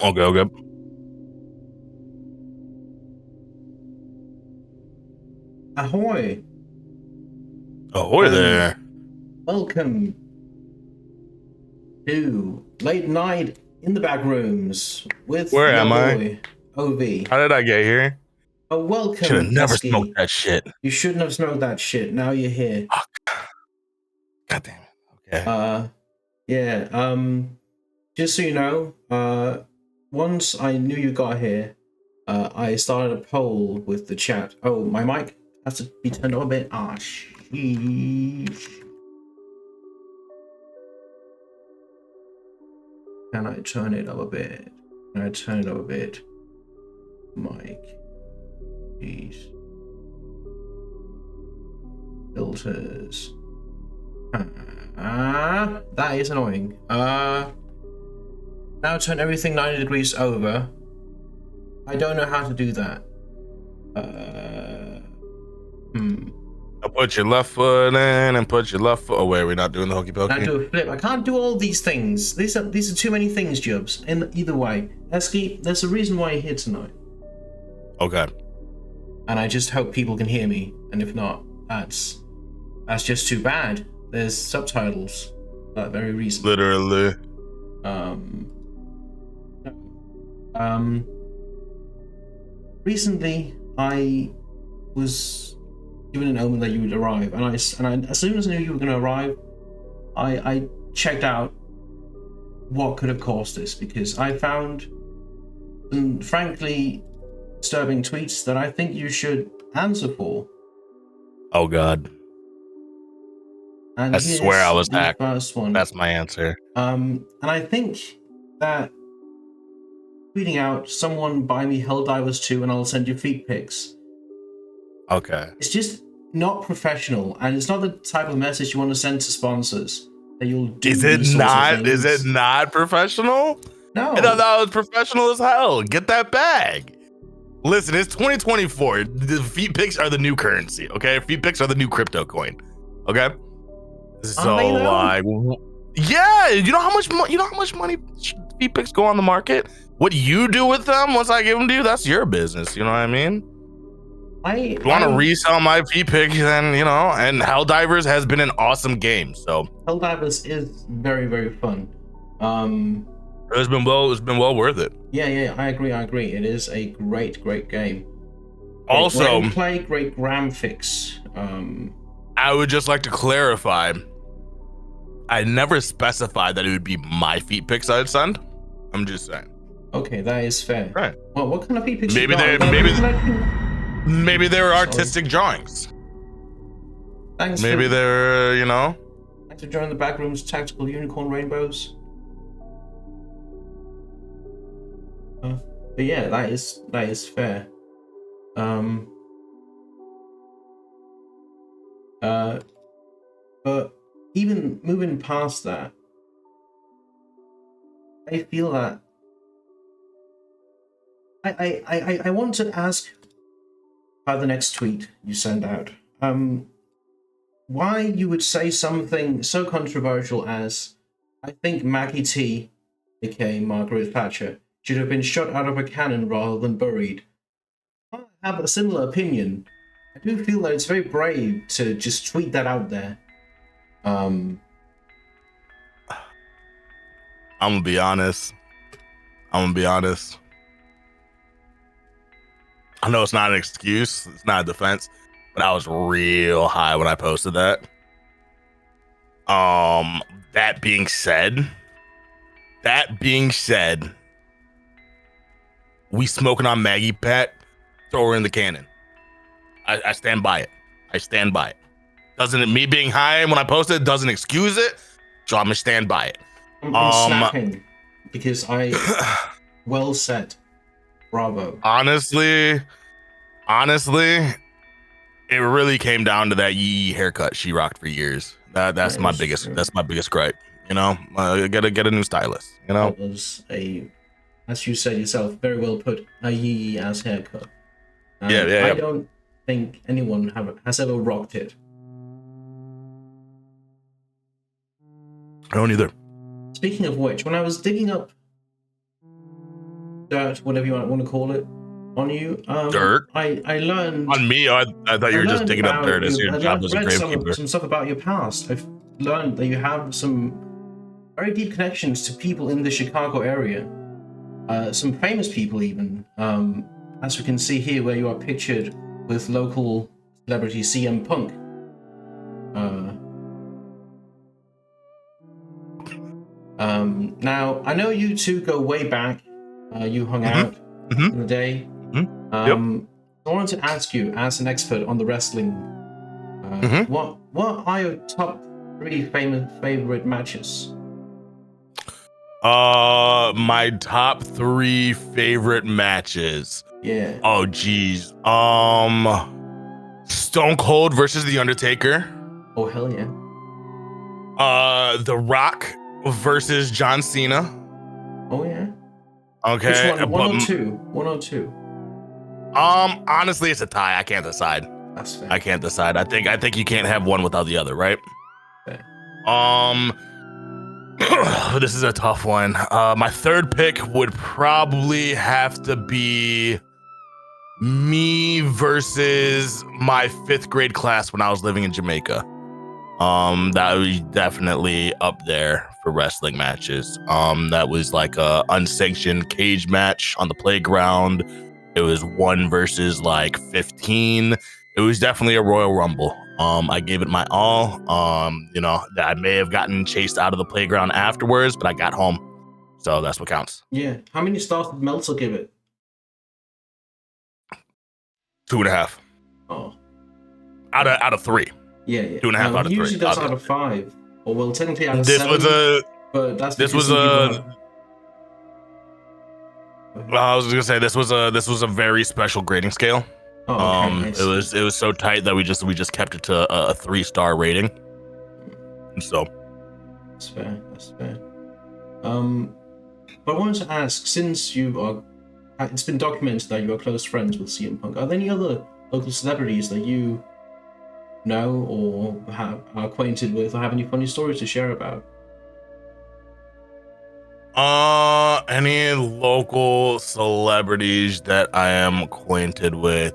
Okay. Ahoy! Ahoy there. Welcome to Late Night in the Backrooms with Where your am I? boy, OV. How did I get here? Should have Welcome, never smoked Eski. that shit. You shouldn't have smoked that shit. Now you're here. Oh, God damn it. Okay. Yeah, just so you know, once I knew you got here, I started a poll with the chat. Oh, my mic has to be turned up a bit. Ah, sheesh. Can I turn it up a bit? Can I turn it up a bit? Mic. Jeez. Filters. That is annoying. Now turn everything 90 degrees over. I don't know how to do that. I'll put your left foot in and put your left foot. Oh, wait, we're not doing the hokey Now pokey? do a flip. I can't do all these things. These are too many things, Jubs. In either way, Eski, there's a reason why you're here tonight. Okay. And I just hope people can hear me. And if not, that's just too bad. There's subtitles for that very reason. Literally. Recently I was given an omen that you would arrive, and I as soon as I knew you were going to arrive, I checked out what could have caused this, because I found some frankly disturbing tweets that I think you should answer for. Oh, God. And I swear I was the hacked. first one. That's my answer. And I think that tweeting out, someone buy me Helldivers 2 and I'll send you feet pics. Okay. It's just not professional, and it's not the type of message you want to send to sponsors that you'll do. Is it not? Is it not professional? No. I thought that was professional as hell. Get that bag. Listen, it's 2024. The feet pics are the new currency. Okay, feet pics are the new crypto coin. Okay. So like, yeah, you know how much money feet pics go on the market. What you do with them once I give them to you, that's your business. You know what I mean? If you want to resell my feet pic, then you know. And Helldivers has been an awesome game. So Helldivers is very, very fun. It's been well worth it. Yeah, I agree. It is a great game. Also, gameplay, great graphics. I would just like to clarify, I never specified that it would be my feet pics I'd send. I'm just saying. Okay, that is fair. Right. Well, what kind of feet pics? Maybe they were artistic drawings. Thanks. Maybe they're, you know. Thanks for joining the Backrooms Tactical Unicorn Rainbows. But yeah, that is fair. But even moving past that, I feel that I want to ask about the next tweet you send out. Why you would say something so controversial as, I think Maggie T, aka Margaret Thatcher, should have been shot out of a cannon rather than buried. I have a similar opinion. I do feel that it's very brave to just tweet that out there. I'm gonna be honest. I know it's not an excuse, it's not a defense, but I was real high when I posted that. That being said, we smoking on Maggie Pat, throw her in the cannon. I stand by it. Me being high when I posted it doesn't excuse it, so I'm gonna stand by it. I'm snapping because I well said. Bravo. Honestly, it really came down to that yee haircut she rocked for years. That's my biggest gripe. You know, get a new stylist. You know, that was as you said yourself, very well put, a yee ass haircut. Yeah. I don't think anyone has ever rocked it. I don't either. Speaking of which, when I was digging up dirt, whatever you want to call it, on you. Dirt I learned on me. I thought you were just digging up dirt. As your job as a read gravekeeper. some stuff about your past. I've learned that you have some very deep connections to people in the Chicago area. Some famous people even, as we can see here, where you are pictured with local celebrity CM Punk. Now, I know you two go way back. You hung out in the day. Yep. I wanted to ask you, as an expert on the wrestling, what are your top 3 favorite matches? My top 3 favorite matches. Yeah. Oh, geez. Stone Cold versus The Undertaker. Oh, hell yeah. The Rock versus John Cena. Oh, yeah. Okay. Which one? 102. 102. Honestly, it's a tie. I can't decide. That's fair. I can't decide. I think you can't have one without the other, right? Fair. This is a tough one. My third pick would probably have to be me versus my 5th grade class when I was living in Jamaica. That would be definitely up there for wrestling matches. That was like a unsanctioned cage match on the playground. It was 1 versus like 15. It was definitely a Royal Rumble. I gave it my all. I may have gotten chased out of the playground afterwards, but I got home. So that's what counts. Yeah. How many stars did Meltzer give it? 2.5. Oh. Out of 3. Yeah. 2.5 out of 3. He usually does out of 5. Or well, technically out of this 7. But that's this was I was gonna say this was a very special grading scale. Oh, okay. It was so tight that we just kept it to a 3-star rating. So that's fair. But I wanted to ask, since it's been documented that you are close friends with CM Punk, are there any other local celebrities that you know or are acquainted with, or have any funny stories to share about? Any local celebrities that I am acquainted with?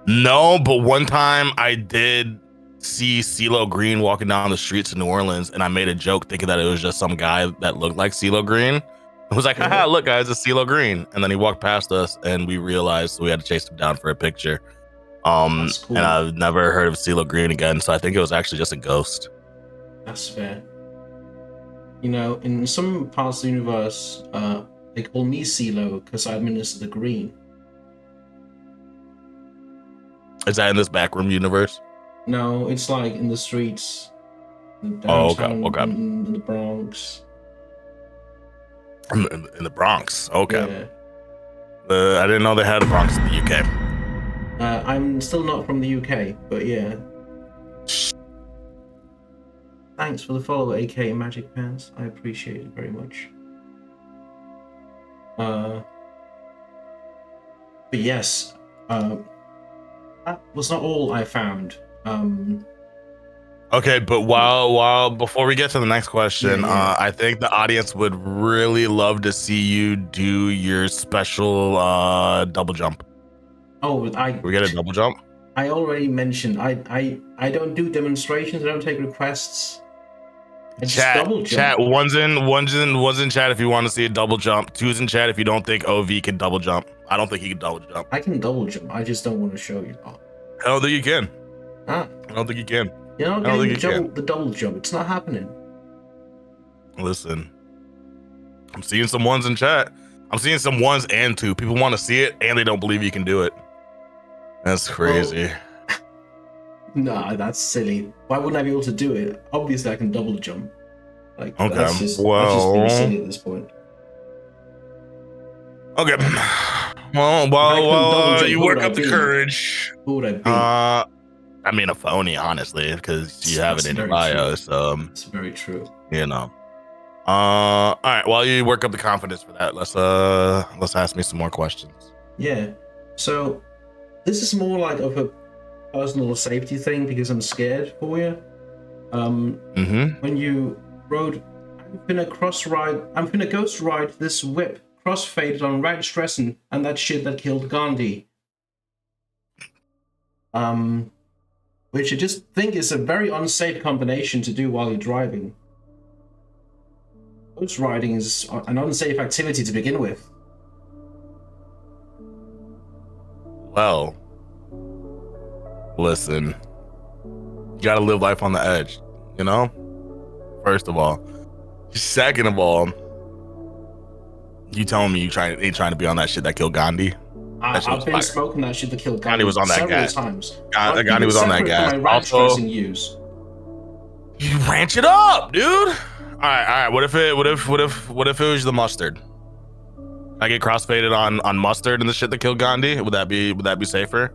No, but one time I did see CeeLo Green walking down the streets of New Orleans, and I made a joke thinking that it was just some guy that looked like CeeLo Green. I was like, haha, look guys, it's CeeLo Green. And then he walked past us and we realized we had to chase him down for a picture. That's cool. And I've never heard of CeeLo Green again, so I think it was actually just a ghost. That's fair. You know, in some parts of the universe, they call me CeeLo because I administer the green. Is that in this backroom universe? No, it's like in the streets, downtown, okay. in the Bronx. In the Bronx, okay. Yeah. I didn't know they had a Bronx in the UK. I'm still not from the UK, but yeah. Thanks for the follow, aka Magic Pants. I appreciate it very much. But yes, that was not all I found. Okay, but before we get to the next question, I think the audience would really love to see you do your special double jump. Oh, we get a double jump. I already mentioned I don't do demonstrations. I don't take requests. I just double jump. Chat. One's in chat if you want to see a double jump. 2's in chat if you don't think OV can double jump. I don't think he can double jump. I can double jump. I just don't want to show you. I don't think you can. Ah. I don't think you can. You're not getting the double jump. It's not happening. Listen, I'm seeing some 1s in chat. I'm seeing some 1s and 2. People want to see it and they don't believe you can do it. That's crazy. Nah, that's silly. Why wouldn't I be able to do it? Obviously, I can double jump. Like, okay, that's just being silly at this point. Okay. Well, you work up the courage. Who would I be? I mean, a phony, honestly, because you have it in your bio. So it's very true. You know. All right. While you work up the confidence for that, let's ask me some more questions. Yeah. So this is more like of a personal safety thing because I'm scared for you. When you rode I'm gonna ghost ride this whip, crossfaded on red stressing and that shit that killed Gandhi. Which I just think is a very unsafe combination to do while you're driving. Ghost riding is an unsafe activity to begin with. Well, listen, you gotta live life on the edge, you know? First of all. Second of all, you telling me you ain't trying to be on that shit that killed Gandhi? I've been smoking that shit that killed Gandhi was on that several gas. times. Gandhi was on that gas. Also, use. You ranch it up, dude. All right. What if it was the mustard? I get crossfaded on mustard and the shit that killed Gandhi. Would that be safer?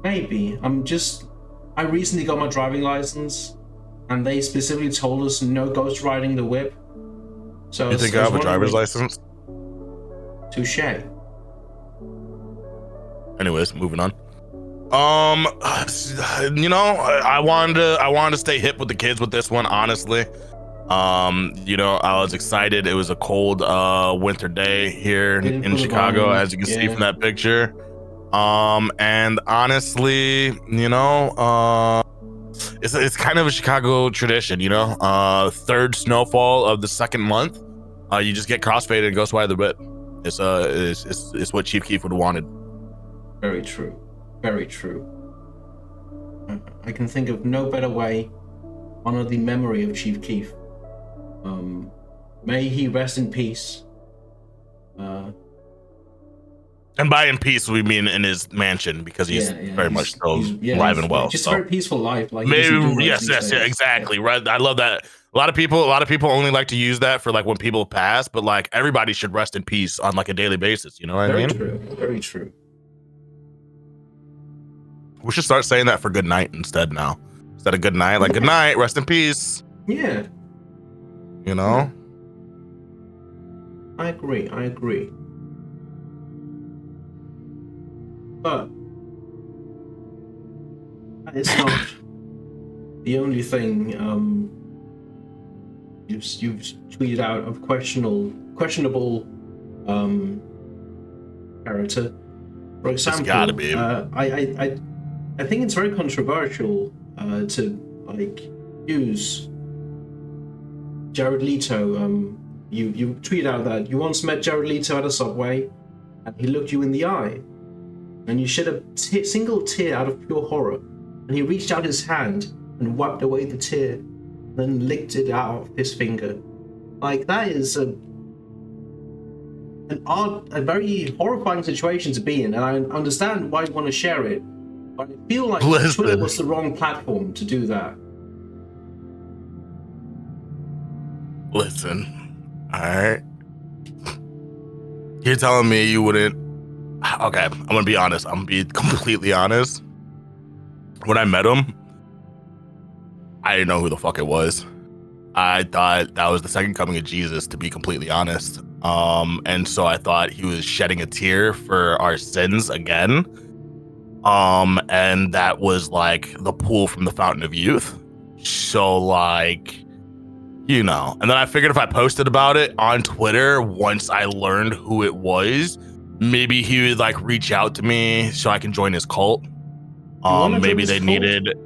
Maybe. I recently got my driving license, and they specifically told us no ghost riding the whip. So you think I have a driver's license? Touche. Anyways, moving on. You know, I wanted to stay hip with the kids with this one, honestly. You know, I was excited. It was a cold winter day here in Chicago, as you can see from that picture. And honestly, you know, it's kind of a Chicago tradition, you know. Third snowfall of the second month, you just get crossfaded and ghost ride the whip. It's what Chief Keef would have wanted. Very true. Very true. I can think of no better way to honor the memory of Chief Keef. May he rest in peace. And by in peace, we mean in his mansion, because he's very much still alive and well. Just a very peaceful life. Like maybe, yes, exactly. Right. I love that. A lot of people only like to use that for like when people pass, but like everybody should rest in peace on like a daily basis. You know what I mean? Very true. Very true. We should start saying that for good night instead now. Instead of good night, like good night, rest in peace. Yeah. You know? I agree. But it's not the only thing you've tweeted out of questionable character. For example, it's gotta be. I think it's very controversial to like use Jared Leto. You tweeted out that you once met Jared Leto at a subway, and he looked you in the eye, and you shed a single tear out of pure horror, and he reached out his hand and wiped away the tear, then licked it out of his finger. Like, that is a very horrifying situation to be in, and I understand why you want to share it, but I feel like Twitter was the wrong platform to do that. Listen, all right. You're telling me you wouldn't? Okay, I'm gonna be honest. I'm gonna be completely honest. When I met him, I didn't know who the fuck it was. I thought that was the second coming of Jesus, to be completely honest. And so I thought he was shedding a tear for our sins again. And that was like the pool from the fountain of youth. So like, you know, and then I figured if I posted about it on Twitter, once I learned who it was, maybe he would like reach out to me so I can join his cult. Maybe they needed.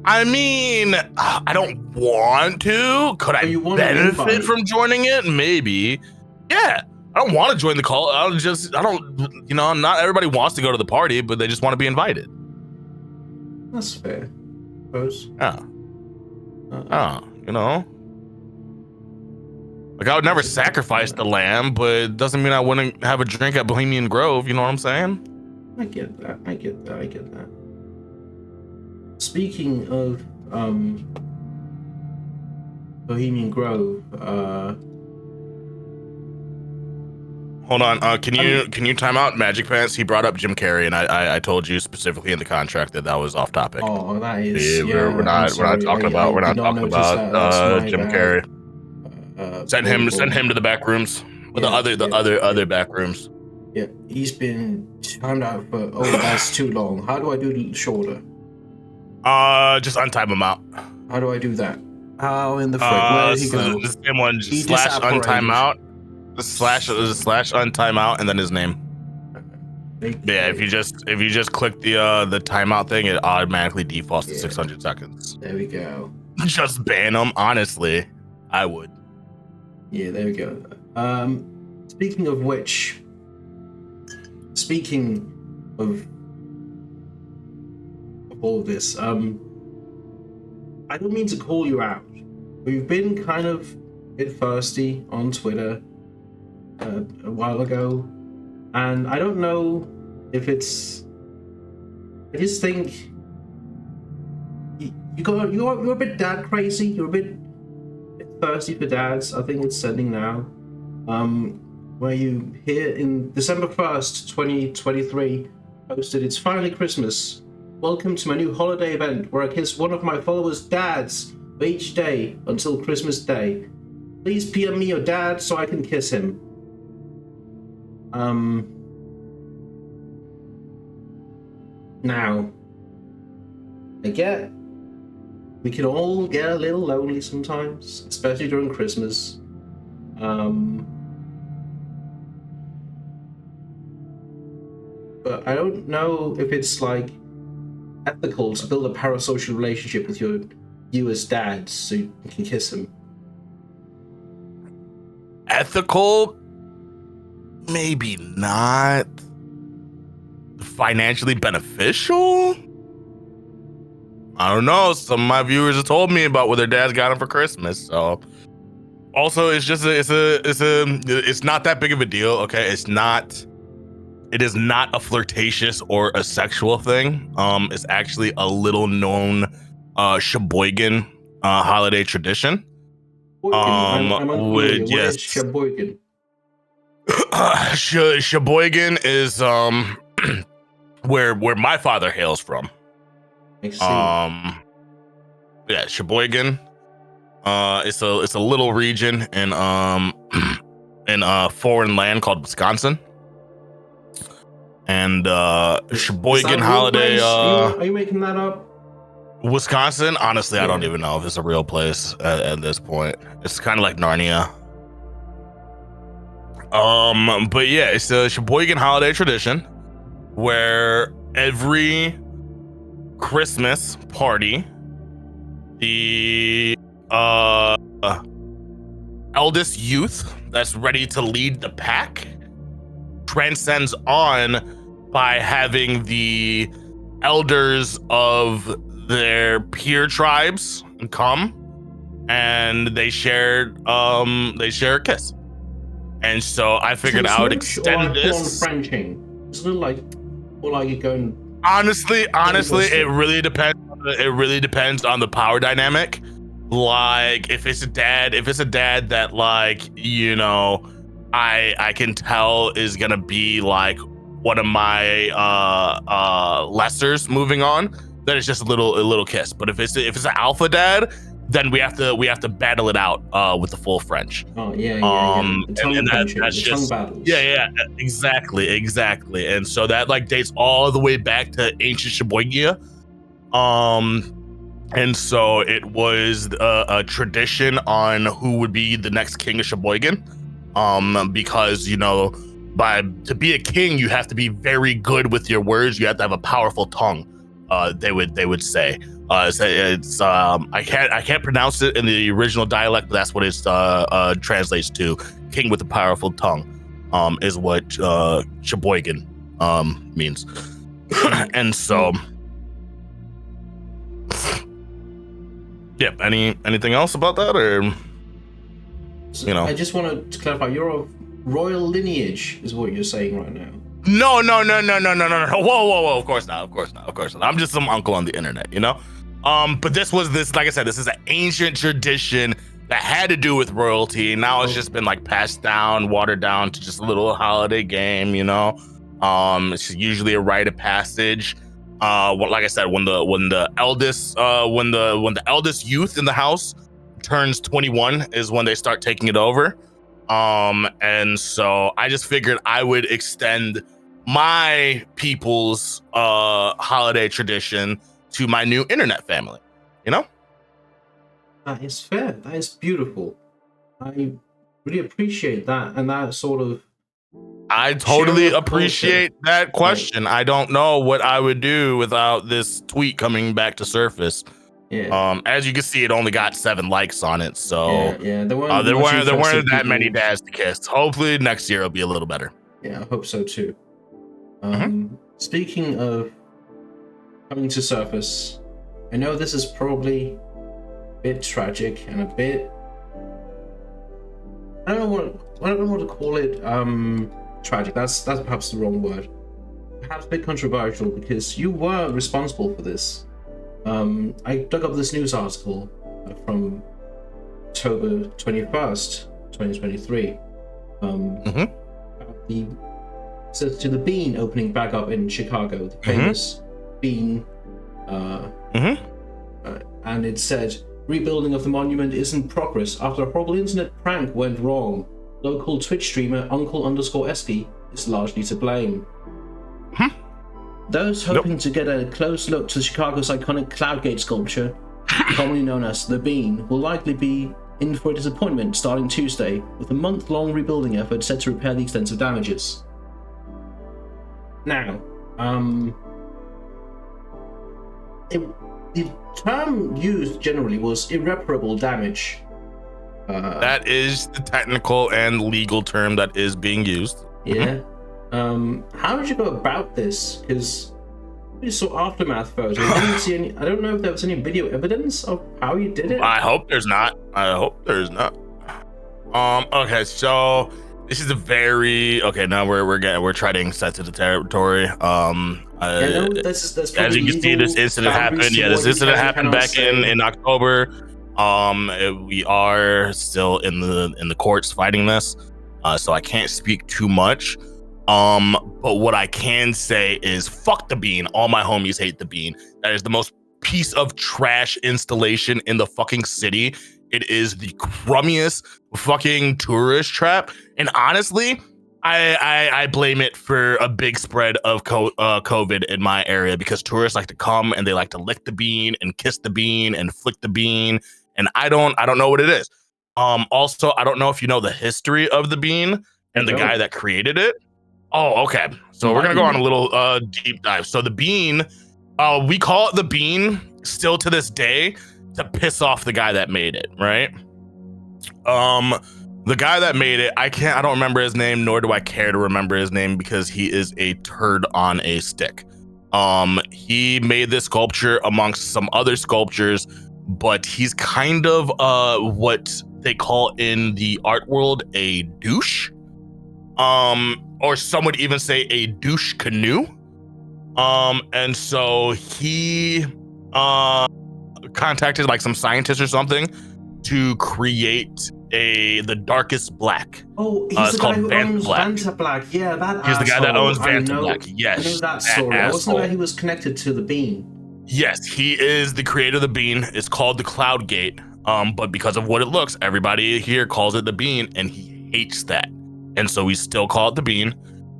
I mean, I don't want to. Could I benefit from joining it? Maybe. Yeah. I don't want to join the cult. You know, not everybody wants to go to the party, but they just want to be invited. That's fair, I suppose. Yeah. You know. Like, I would never sacrifice the lamb, but it doesn't mean I wouldn't have a drink at Bohemian Grove. You know what I'm saying? I get that. Speaking of Bohemian Grove, hold on. Can you time out Magic Pants? He brought up Jim Carrey, and I told you specifically in the contract that was off topic. Oh, that is. We're not talking about Jim Carrey. Send him to the back rooms. Or the other back rooms. Yeah, he's been timed out for that's too long. How do I do shorter? Just untype him out. How do I do that? Oh, in the frick. Where did he go? The same one, He slash disapparated. untimeout, slash untimeout, and then his name. Okay. Yeah, if you just click the timeout thing, it automatically defaults to 600 seconds. There we go. Just ban them. Honestly, I would. Yeah, there we go. Speaking of which, speaking of all of this, I don't mean to call you out. We've been kind of a bit thirsty on Twitter a while ago, and I don't know if it's. I just think you're a bit dad crazy. You're a bit thirsty for dads. I think it's sending now. Where you here in December 1st, 2023, posted, "It's finally Christmas. Welcome to my new holiday event where I kiss one of my followers' dads for each day until Christmas Day. Please PM me your dad so I can kiss him." Now, I get we can all get a little lonely sometimes, especially during Christmas. But I don't know if it's like ethical to build a parasocial relationship with your viewers' dads so you can kiss him. Ethical? Maybe not. Financially beneficial? I don't know. Some of my viewers have told me about what their dads got them for Christmas. So, also, it's not that big of a deal. Okay, it is not a flirtatious or a sexual thing. It's actually a little known Sheboygan holiday tradition. What is Sheboygan? Sheboygan is where my father hails from. Yeah, Sheboygan. It's a little region in foreign land called Wisconsin. And Sheboygan holiday. Are you making that up? Wisconsin? Honestly, I don't even know if it's a real place at this point. It's kind of like Narnia. But yeah, it's a Sheboygan holiday tradition where every Christmas party, the eldest youth that's ready to lead the pack transcends on by having the elders of their peer tribes come, and they share a kiss. And so I figured I would extend this. Frenching. Isn't it like, or like you're going? Honestly, it really depends. It really depends on the power dynamic. Like if it's a dad that, like, you know, I can tell is gonna be like one of my lessers moving on, then it's just a little kiss. But if it's an alpha dad, then we have to battle it out with the full French. Oh yeah. And that's just exactly. And so that like dates all the way back to ancient Sheboygan. And so it was a tradition on who would be the next king of Sheboygan. Because, you know, to be a king, you have to be very good with your words. You have to have a powerful tongue. They would say. It's I can't pronounce it in the original dialect, but that's what it translates to. King with a powerful tongue, is what Sheboygan means. And so, yeah. Anything else about that, or? You know, I just want to clarify. You're of royal lineage, is what you're saying right now. No. Whoa. Of course not. I'm just some uncle on the internet, you know? But like I said, this is an ancient tradition that had to do with royalty. And now it's just been like passed down, watered down to just a little holiday game, you know? It's usually a rite of passage. Like I said, when the eldest youth in the house turns 21 is when they start taking it over. And so I just figured I would extend my people's holiday tradition to my new internet family, you know? That is fair. That is beautiful. I really appreciate that, and that sort of I sharing totally of culture. appreciate that Like, question. I don't know what I would do without this tweet coming back to surface. yeah, As you can see, it only got 7 likes on it, so yeah. There weren't there much weren't interested that many people. dads to kiss. Hopefully next year it'll be a little better. Yeah, I hope so too. Mhm. Speaking of coming to surface, I know this is probably a bit tragic and a bit. I don't know what to call it. Tragic. That's perhaps the wrong word. Perhaps a bit controversial because you were responsible for this. I dug up this news article from October 21st, 2023. Mhm. About the says to the Bean opening back up in Chicago, the famous Bean. And it said, rebuilding of the monument is in progress after a horrible internet prank went wrong. Local Twitch streamer UnkleEski is largely to blame. Those hoping to get a close look to Chicago's iconic Cloudgate sculpture, commonly known as the Bean, will likely be in for a disappointment starting Tuesday, with a month-long rebuilding effort set to repair the extensive damages. Now, the term used generally was irreparable damage. That is the technical and legal term that is being used. Yeah. How did you go about this? Because we saw aftermath photos. I didn't see any. I don't know if there was any video evidence of how you did it. I hope there's not. Okay, so this is a very now we're treading sensitive territory. That's as you can see, this incident happened. Yeah, this incident happened back in October. We are still in the courts fighting this, so I can't speak too much. But what I can say is fuck the Bean. All my homies hate the Bean. That is the most piece of trash installation in the fucking city. It is the crummiest fucking tourist trap. And honestly, I blame it for a big spread of COVID in my area because tourists like to come and they like to lick the Bean and kiss the Bean and flick the Bean. And I don't know what it is. Also, I don't know if you know the history of the Bean and the guy that created it. Oh, okay. So we're gonna go on a little deep dive. So the Bean, we call it the Bean still to this day to piss off the guy that made it, right? The guy that made it, I don't remember his name, nor do I care to remember his name because he is a turd on a stick. He made this sculpture amongst some other sculptures, but he's kind of what they call in the art world a douche. Or some would even say a douche canoe. And so he contacted like some scientists or something to create the darkest black. Oh, he's the guy who owns Vanta Black. Yeah, that He's the guy that owns Vanta Black. Yes, I know that story. I wasn't aware he was connected to the Bean. Yes, he is the creator of the Bean. It's called the Cloud Gate. But because of what it looks, everybody here calls it the Bean, and he hates that. And so we still call it the Bean.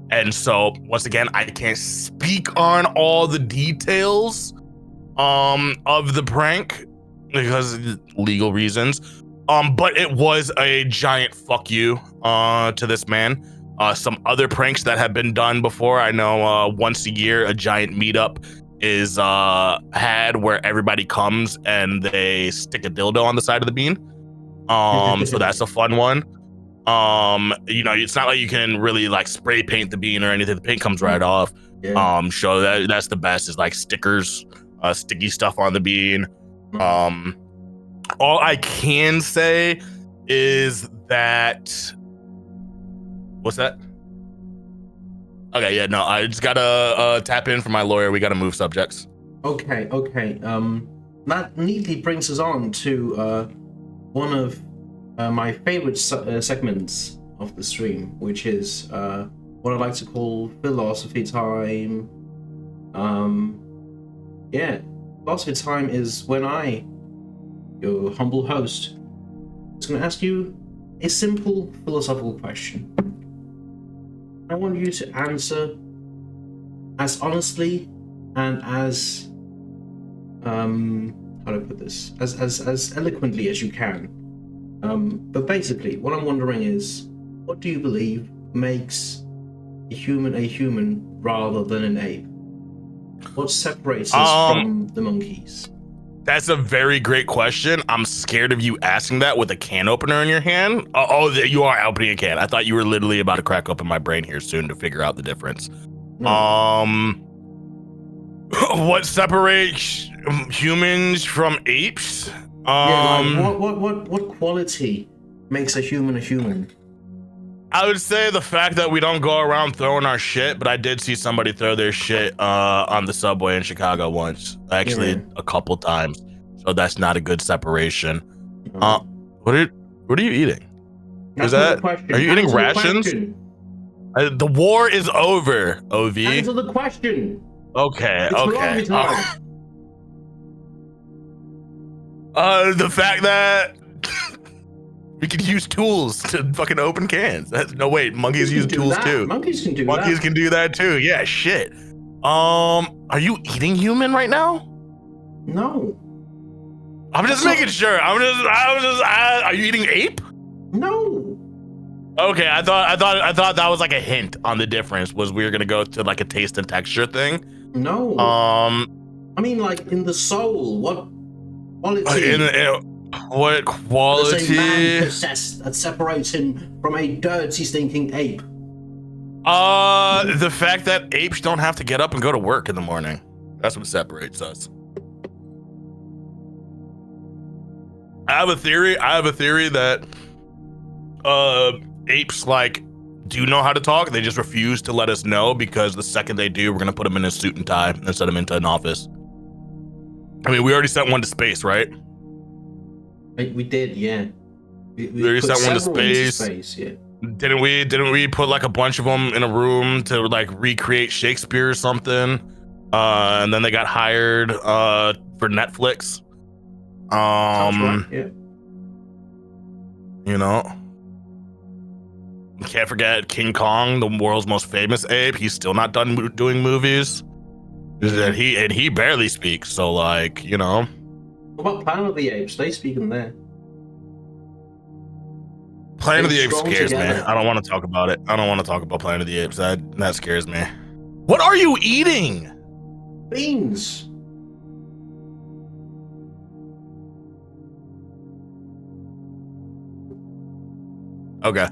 And so once again, I can't speak on all the details of the prank because legal reasons. But it was a giant fuck you to this man. Some other pranks that have been done before. I know once a year a giant meetup is had where everybody comes and they stick a dildo on the side of the Bean. So that's a fun one. It's not like you can really like spray paint the Bean or anything. The paint comes right off. Yeah. So that's the best is like stickers, sticky stuff on the Bean. All I can say is that what's that? Okay, yeah, no, I just gotta tap in for my lawyer. We gotta move subjects. Okay. That neatly brings us on to one of my favorite segments of the stream, which is what I like to call philosophy time. Philosophy time is when I, your humble host, is going to ask you a simple philosophical question. I want you to answer as honestly and as how to put this as eloquently as you can. But basically, what I'm wondering is, what do you believe makes a human rather than an ape? What separates us from the monkeys? That's a very great question. I'm scared of you asking that with a can opener in your hand. Oh, you are opening a can. I thought you were literally about to crack open my brain here soon to figure out the difference. No. What separates humans from apes? What quality makes a human a human? I would say the fact that we don't go around throwing our shit, but I did see somebody throw their shit on the subway in Chicago once, actually a couple times. So that's not a good separation. What are you eating? That's not the question. Are you eating rations? The war is over, OV. Answer the question. Okay, it's okay. The fact that we could use tools to fucking open cans. No, wait, monkeys use tools too. Monkeys can do that. Monkeys can do that too. Yeah, shit. Are you eating human right now? No. I'm just making sure. Are you eating ape? No. Okay, I thought that was like a hint on the difference. Was we were gonna go to like a taste and texture thing? No. I mean, like in the soul. What quality? What quality does a man possess that separates him from a dirty, stinking ape? The fact that apes don't have to get up and go to work in the morning. That's what separates us. I have a theory that apes like do know how to talk. They just refuse to let us know, because the second they do, we're gonna put them in a suit and tie and set them into an office. I mean, we already sent one to space, right? We did, yeah. We already sent one to space. Yeah. Didn't we put like a bunch of them in a room to like recreate Shakespeare or something? And then they got hired for Netflix. That's right, yeah. You know, can't forget King Kong, the world's most famous ape. He's still not done doing movies, and he barely speaks. So like, you know. What about Planet of the Apes? They speak in there. Planet of the Apes scares me. I don't want to talk about it. I don't want to talk about Planet of the Apes. That scares me. What are you eating? Beans. Okay.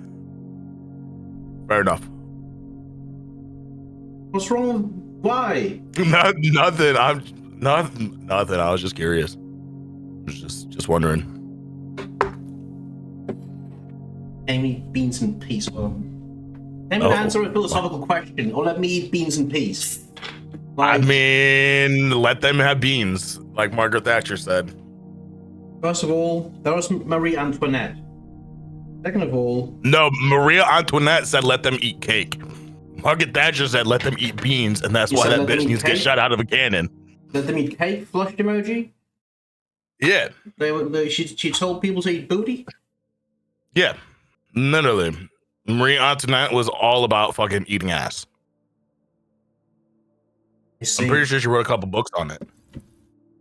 Fair enough. What's wrong? Why? Nothing. Nothing. I was just curious. I was just wondering. Amy, beans and peas. Well, let me answer a philosophical question, or let me eat beans and peas. Like, I mean, let them have beans, like Margaret Thatcher said. First of all, that was Marie Antoinette. Second of all, no, Maria Antoinette said let them eat cake. Margaret Thatcher said let them eat beans, and that's why that bitch needs to get shot out of a cannon. Let them eat cake? Flushed emoji? Yeah. She told people to eat booty? Yeah. Literally. Marie Antoinette was all about fucking eating ass. I'm pretty sure she wrote a couple books on it.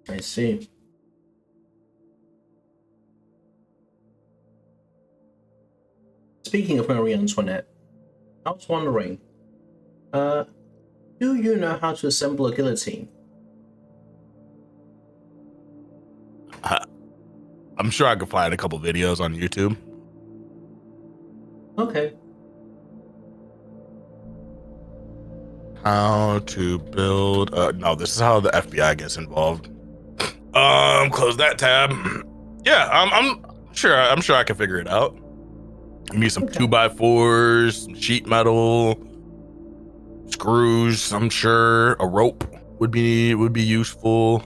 I see. Speaking of Marie Antoinette, I was wondering, do you know how to assemble a guillotine? I'm sure I could find a couple videos on YouTube. Okay. How to build no, this is how the FBI gets involved. Close that tab. Yeah, I'm sure I can figure it out. Give me some 2x4s, some sheet metal, screws. I'm sure a rope would be useful.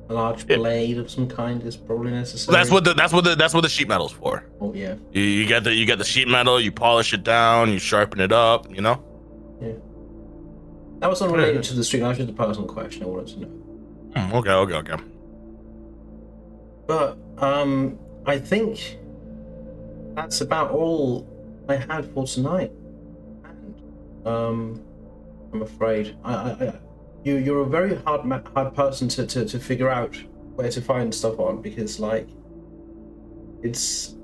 A large blade of some kind is probably necessary. That's what the sheet metal's for. Oh yeah. You get the sheet metal, you polish it down, you sharpen it up, you know? Yeah. That was unrelated to the stream. That was just a personal question I wanted to know. Okay. But I think that's about all I had for tonight. And I'm afraid you're a very hard person to figure out where to find stuff on, because like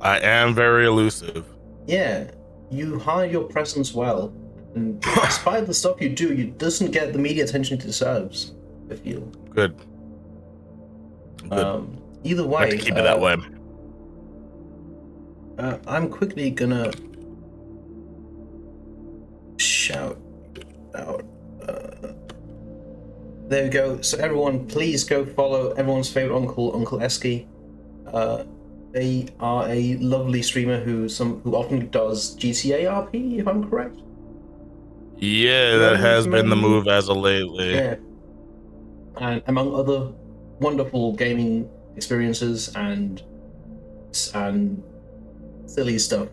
I am very elusive. yeah, you hide your presence well, and despite the stuff you do, it doesn't get the media attention it deserves, I feel. Good. Either way, I like to keep it that way. I'm quickly gonna shout out. There we go. So everyone, please go follow everyone's favorite uncle, UnkleEski. They are a lovely streamer who often does GTA RP, if I'm correct. Yeah, that has been the move as of lately. Yeah, and among other wonderful gaming experiences and silly stuff.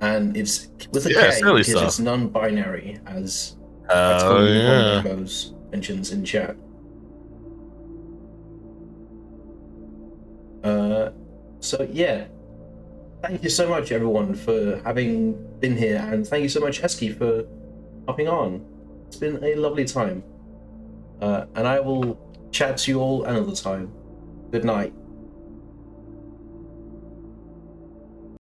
And it's with a K silly because stuff. it's non-binary, as mentions in chat. So yeah, thank you so much everyone for having been here, and thank you so much Eski for hopping on. It's been a lovely time, and I will chat to you all another time. Good night.